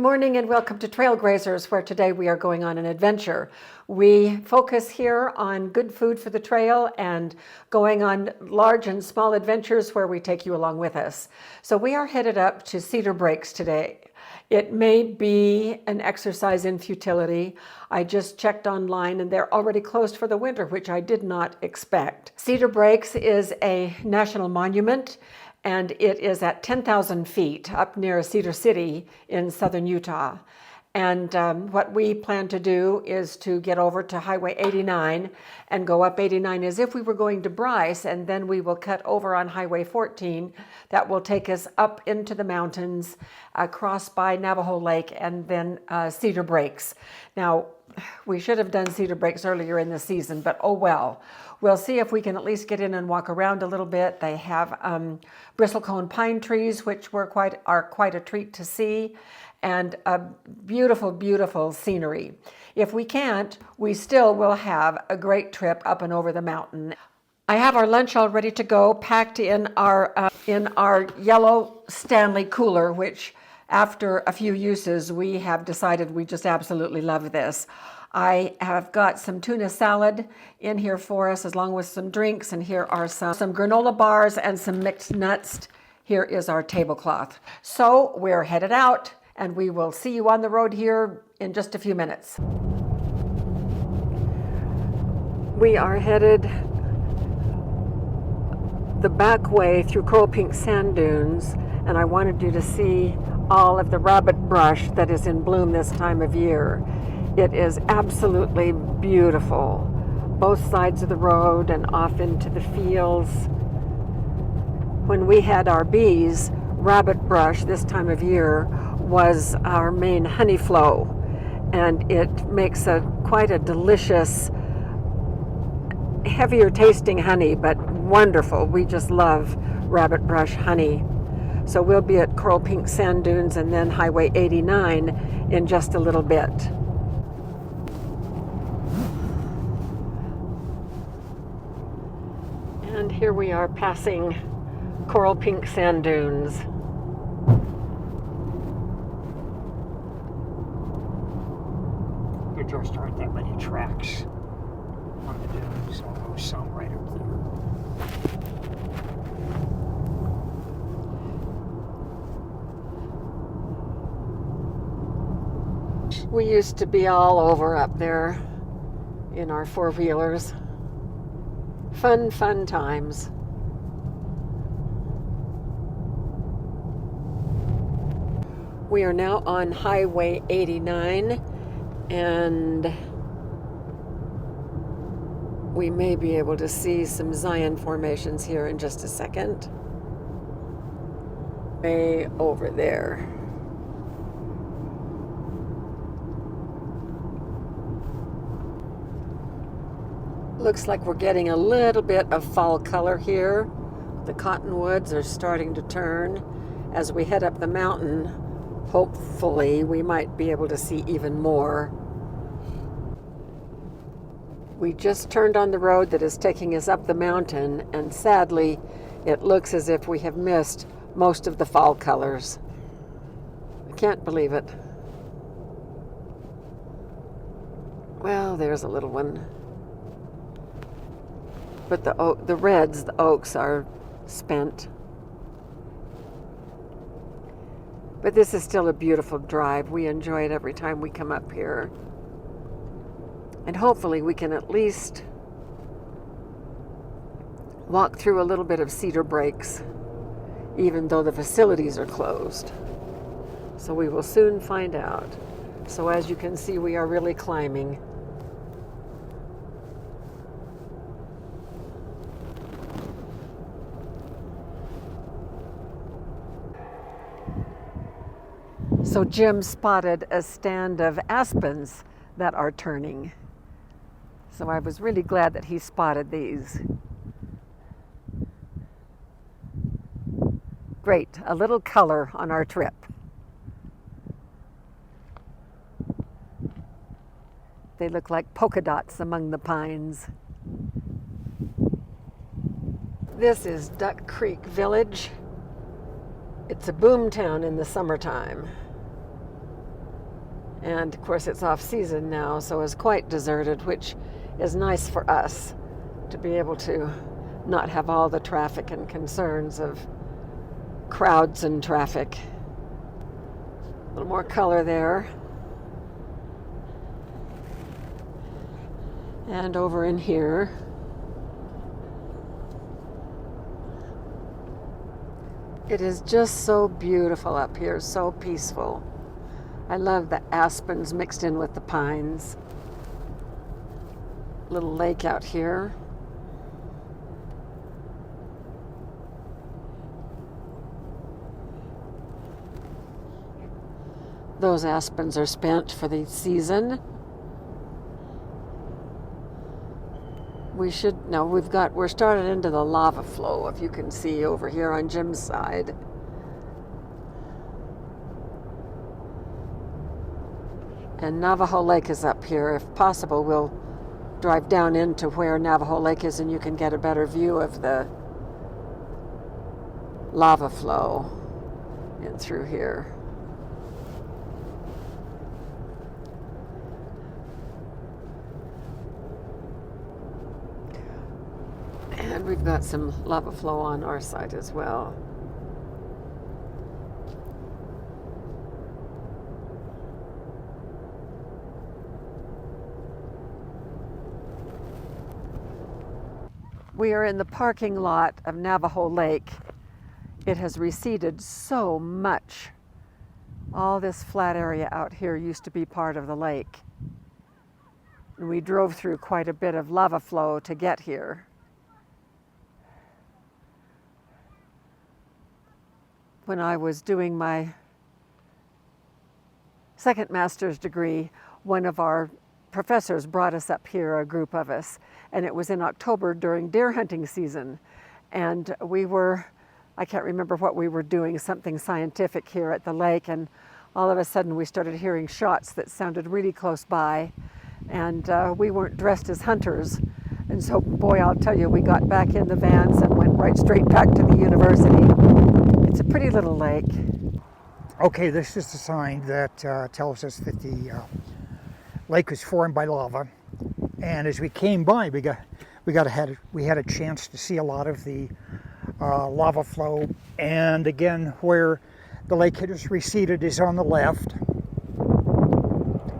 Good morning and welcome to Trail Grazers, where today we are going on an adventure. We focus here on good food for the trail and going on large and small adventures where we take you along with us. So we are headed up to Cedar Breaks today. It may be an exercise in futility. I just checked online and they're already closed for the winter, which I did not expect. Cedar Breaks is a national monument, and it is at 10,000 feet up near Cedar City in southern Utah. And what we plan to do is to get over to Highway 89 and go up 89 as if we were going to Bryce, and then we will cut over on Highway 14. That will take us up into the mountains, across by Navajo Lake, and then Cedar Breaks. Now, we should have done Cedar Breaks earlier in the season, but oh well. We'll see if we can at least get in and walk around a little bit. They have bristlecone pine trees, which are quite a treat to see, and a beautiful, beautiful scenery. If we can't, we still will have a great trip up and over the mountain. I have our lunch all ready to go, packed in our yellow Stanley cooler, which after a few uses, we have decided we just absolutely love this. I have got some tuna salad in here for us, along with some drinks, and here are some granola bars and some mixed nuts. Here is our tablecloth. So we're headed out, and we will see you on the road here in just a few minutes. We are headed the back way through coral pink sand dunes, and I wanted you to see all of the rabbit brush that is in bloom this time of year. It is absolutely beautiful, both sides of the road and off into the fields. When we had our bees, rabbit brush this time of year was our main honey flow, and it makes quite a delicious, heavier tasting honey, but wonderful. We just love rabbit brush honey. So we'll be at Coral Pink Sand Dunes and then Highway 89 in just a little bit. And here we are passing Coral Pink Sand Dunes. There just aren't that many tracks on the dunes, although some right up there. We used to be all over up there in our four-wheelers. Fun times. We are now on Highway 89, and we may be able to see some Zion formations here in just a second. Way over there. Looks like we're getting a little bit of fall color here. The cottonwoods are starting to turn. As we head up the mountain, hopefully we might be able to see even more. We just turned on the road that is taking us up the mountain, and sadly, it looks as if we have missed most of the fall colors. I can't believe it. Well, there's a little one. But the oaks are spent. But this is still a beautiful drive. We enjoy it every time we come up here. And hopefully we can at least walk through a little bit of Cedar Breaks, even though the facilities are closed. So we will soon find out. So as you can see, we are really climbing. So Jim spotted a stand of aspens that are turning. So I was really glad that he spotted these. Great, a little color on our trip. They look like polka dots among the pines. This is Duck Creek Village. It's a boom town in the summertime. And of course it's off season now, so it's quite deserted, which is nice for us to be able to not have all the traffic and concerns of crowds and traffic. A little more color there. And over in here, it is just so beautiful up here, so peaceful. I love the aspens mixed in with the pines. Little lake out here. Those aspens are spent for the season. We're started into the lava flow, if you can see over here on Jim's side. And Navajo Lake is up here. If possible, we'll drive down into where Navajo Lake is and you can get a better view of the lava flow in through here. And we've got some lava flow on our side as well. We are in the parking lot of Navajo Lake. It has receded so much. All this flat area out here used to be part of the lake. And we drove through quite a bit of lava flow to get here. When I was doing my second master's degree, one of our professors brought us up here, a group of us, and it was in October during deer hunting season. And I can't remember what we were doing, something scientific here at the lake, and all of a sudden we started hearing shots that sounded really close by, and we weren't dressed as hunters. And so, boy, I'll tell you, we got back in the vans and went right straight back to the university. It's a pretty little lake. Okay, this is the sign that tells us that the lake was formed by lava. And as we came by, we had a chance to see a lot of the lava flow. And again, where the lake has receded is on the left.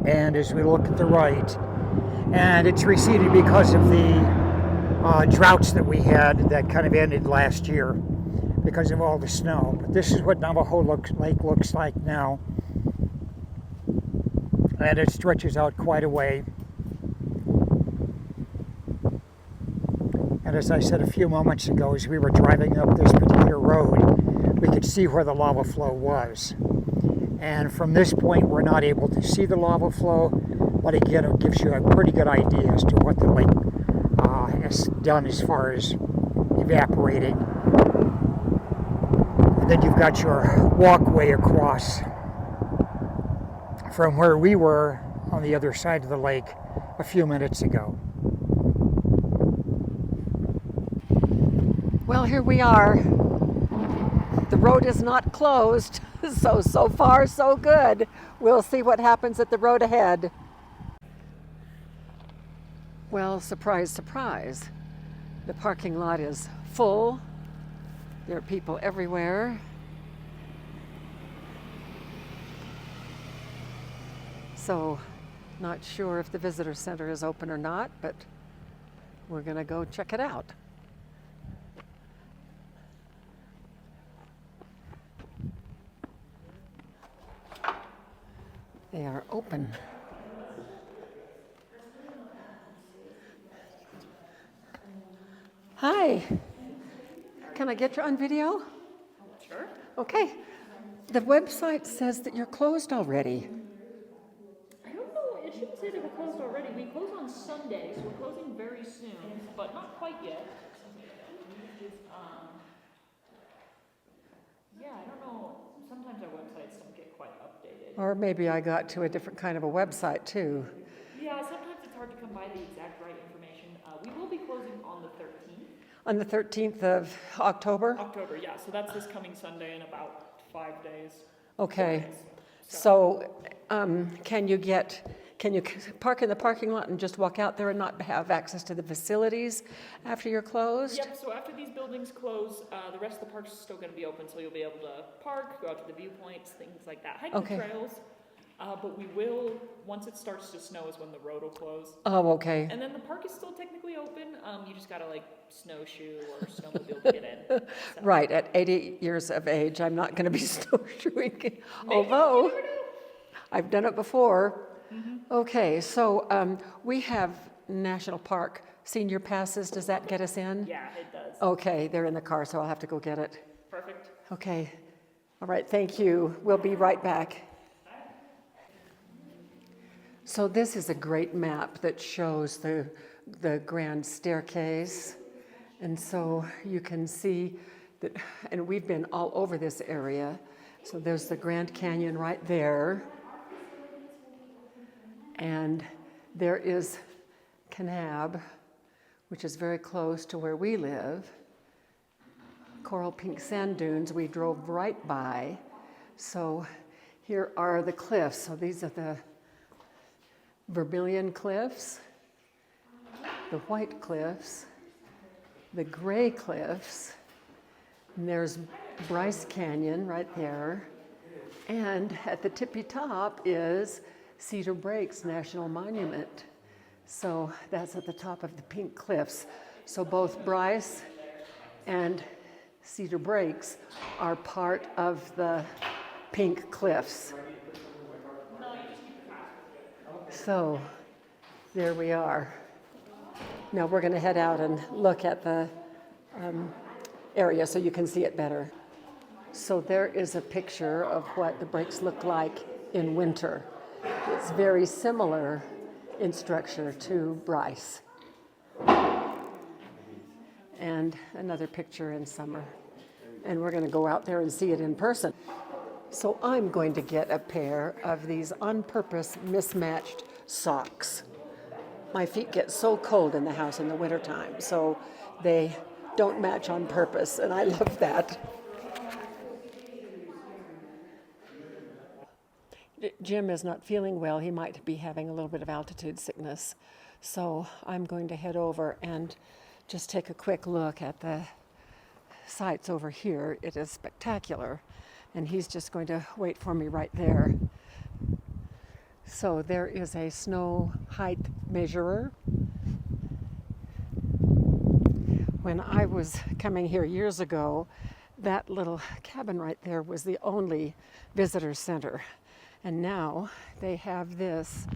And as we look at the right, and it's receded because of the droughts that we had that kind of ended last year because of all the snow. But this is what Navajo Lake looks like now. And it stretches out quite a way. And as I said a few moments ago, as we were driving up this particular road, we could see where the lava flow was. And from this point, we're not able to see the lava flow, but again, it gives you a pretty good idea as to what the lake has done as far as evaporating. And then you've got your walkway across from where we were on the other side of the lake a few minutes ago. Well, here we are. The road is not closed, so far so good. We'll see what happens at the road ahead. Well, surprise, surprise. The parking lot is full. There are people everywhere. So, not sure if the visitor center is open or not, but we're gonna go check it out. They are open. Hi. Can I get you on video? Sure. Okay. The website says that you're closed already. I don't know. It shouldn't say that we're closed already. We close on Sunday, so we're closing very soon, but not quite yet. Yeah, I don't know. Sometimes our websites don't get quite updated. Or maybe I got to a different kind of a website too. Yeah, sometimes it's hard to come by the exact right information. We will be closing on the 13th. On the 13th of October? October, yeah. So that's this coming Sunday in about 5 days. Okay. 4 days. So can you park in the parking lot and just walk out there and not have access to the facilities after you're closed? Yep, so after these buildings close, the rest of the park's still gonna be open, so you'll be able to park, go out to the viewpoints, things like that, hike Okay. the trails. But we will, once it starts to snow is when the road will close. Oh, okay. And then the park is still technically open, you just gotta like snowshoe or snowmobile to get in. So. Right, at 80 years of age, I'm not going to be snowshoeing, Maybe, although you never know. I've done it before. Okay, so we have National Park senior passes. Does that get us in? Yeah, it does. Okay, they're in the car, so I'll have to go get it. Perfect. Okay, all right, thank you. We'll be right back. So this is a great map that shows the grand staircase. And so you can see that, and we've been all over this area. So there's the Grand Canyon right there. And there is Kanab, which is very close to where we live. Coral pink sand dunes we drove right by. So here are the cliffs. So these are the Vermilion Cliffs, the White Cliffs, the Gray Cliffs, and there's Bryce Canyon right there, and at the tippy top is Cedar Breaks National Monument. So that's at the top of the pink cliffs. So both Bryce and Cedar Breaks are part of the pink cliffs. So there we are. Now we're going to head out and look at the area so you can see it better. So there is a picture of what the breaks look like in winter. It's very similar in structure to Bryce. And another picture in summer. And we're going to go out there and see it in person. So I'm going to get a pair of these on purpose mismatched socks. My feet get so cold in the house in the wintertime, so they don't match on purpose, and I love that. Jim is not feeling well. He might be having a little bit of altitude sickness. So I'm going to head over and just take a quick look at the sights over here. It is spectacular. And he's just going to wait for me right there. So there is a snow height measurer. When I was coming here years ago, that little cabin right there was the only visitor center. And now they have this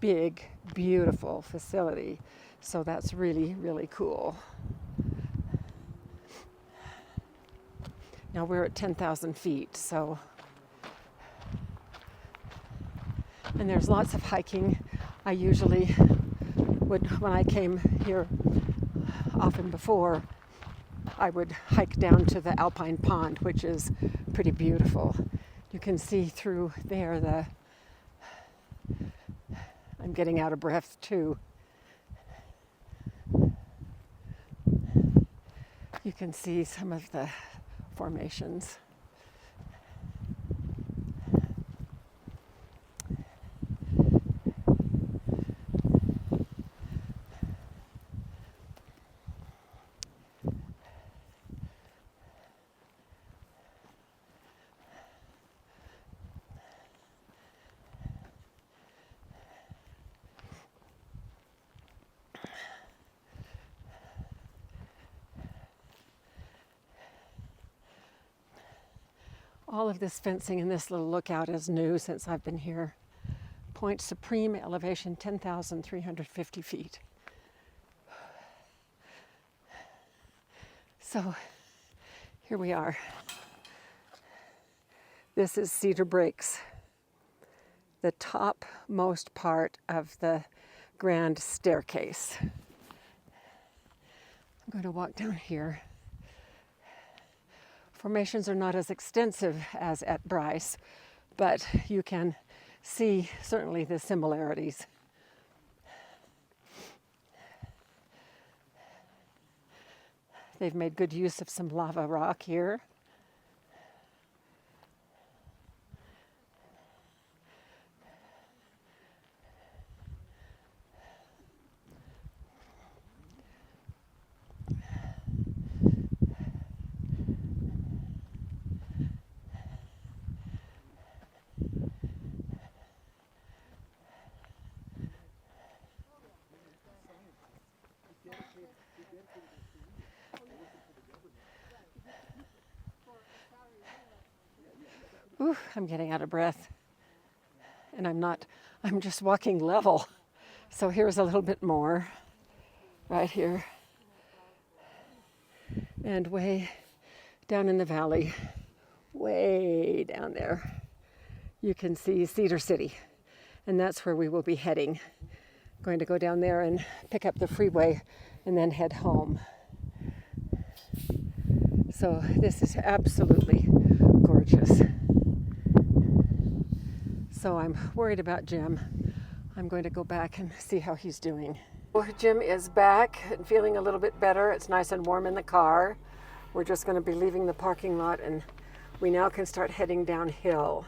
big, beautiful facility. So that's really, really cool. Now we're at 10,000 feet, so. And there's lots of hiking. I usually would, when I came here often before, I would hike down to the Alpine Pond, which is pretty beautiful. You can see through there I'm getting out of breath too. You can see some of the formations. All of this fencing in this little lookout is new since I've been here. Point supreme elevation 10,350 feet. So here we are. This is Cedar Breaks, the topmost part of the grand staircase. I'm going to walk down here. Formations are not as extensive as at Bryce, but you can see certainly the similarities. They've made good use of some lava rock here. Ooh, I'm getting out of breath. And I'm just walking level. So here's a little bit more right here. And way down in the valley, way down there, you can see Cedar City. And that's where we will be heading. Going to go down there and pick up the freeway and then head home. So this is absolutely gorgeous. So I'm worried about Jim. I'm going to go back and see how he's doing. Well, Jim is back and feeling a little bit better. It's nice and warm in the car. We're just going to be leaving the parking lot and we now can start heading downhill.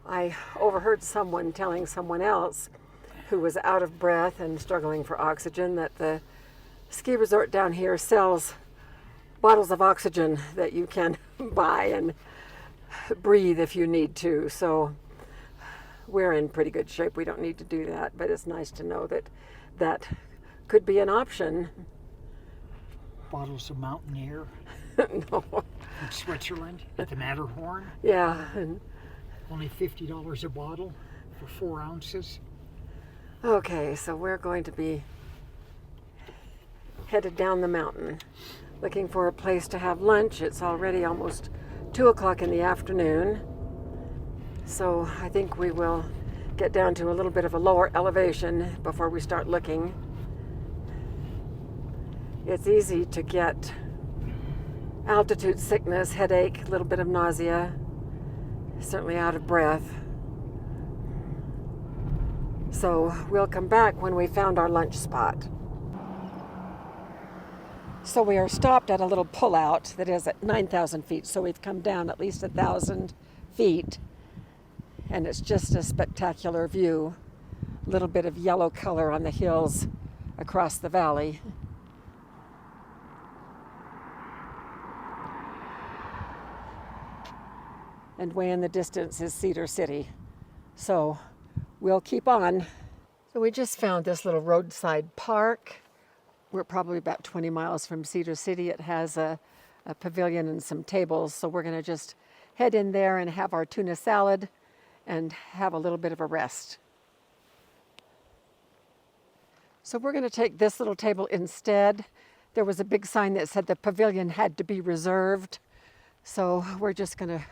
I overheard someone telling someone else who was out of breath and struggling for oxygen that the ski resort down here sells bottles of oxygen that you can buy and breathe if you need to. So we're in pretty good shape. We don't need to do that, but it's nice to know that that could be an option. Bottles of mountain air No. in Switzerland at the Matterhorn. Yeah. And Only $50 a bottle for 4 ounces. okay, so we're going to be headed down the mountain, looking for a place to have lunch. It's already almost 2 o'clock in the afternoon. So I think we will get down to a little bit of a lower elevation before we start looking. It's easy to get altitude sickness, headache, a little bit of nausea, certainly out of breath. So we'll come back when we found our lunch spot. So we are stopped at a little pullout that is at 9,000 feet. So we've come down at least 1,000 feet. And it's just a spectacular view. A little bit of yellow color on the hills across the valley. And way in the distance is Cedar City. So we'll keep on. So we just found this little roadside park. We're probably about 20 miles from Cedar City. It has a pavilion and some tables. So we're going to just head in there and have our tuna salad and have a little bit of a rest. So we're going to take this little table instead. There was a big sign that said the pavilion had to be reserved. So we're just going to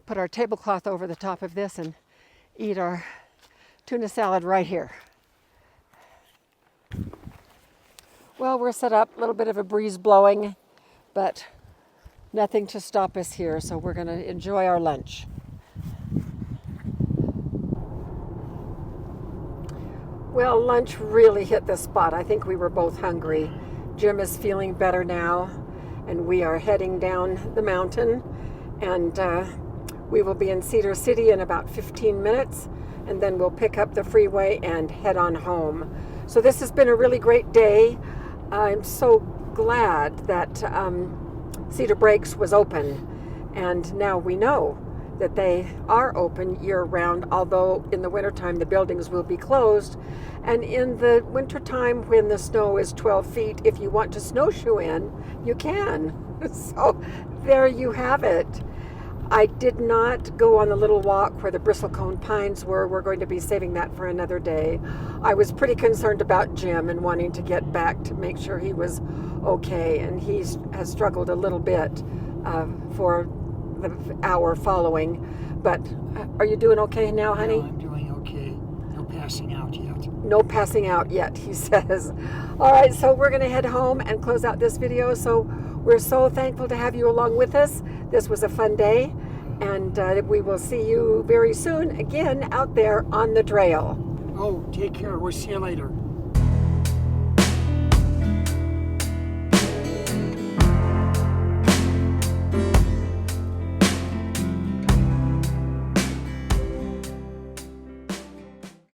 put our tablecloth over the top of this and eat our tuna salad right here. Well, we're set up, a little bit of a breeze blowing, but nothing to stop us here. So we're going to enjoy our lunch. Well, lunch really hit the spot. I think we were both hungry. Jim is feeling better now, and we are heading down the mountain, and we will be in Cedar City in about 15 minutes, and then we'll pick up the freeway and head on home. So this has been a really great day. I'm so glad that Cedar Breaks was open, and now we know that they are open year-round, although in the wintertime the buildings will be closed. And in the wintertime when the snow is 12 feet, if you want to snowshoe in, you can. So there you have it. I did not go on the little walk where the bristlecone pines were. We're going to be saving that for another day. I was pretty concerned about Jim and wanting to get back to make sure he was okay, and he has struggled a little bit for the hour following. But are you doing okay now, honey? No, I'm doing okay. No passing out yet. No passing out yet, he says. All right, so we're going to head home and close out this video. So we're so thankful to have you along with us. This was a fun day, and we will see you very soon again out there on the trail. Oh, take care. We'll see you later.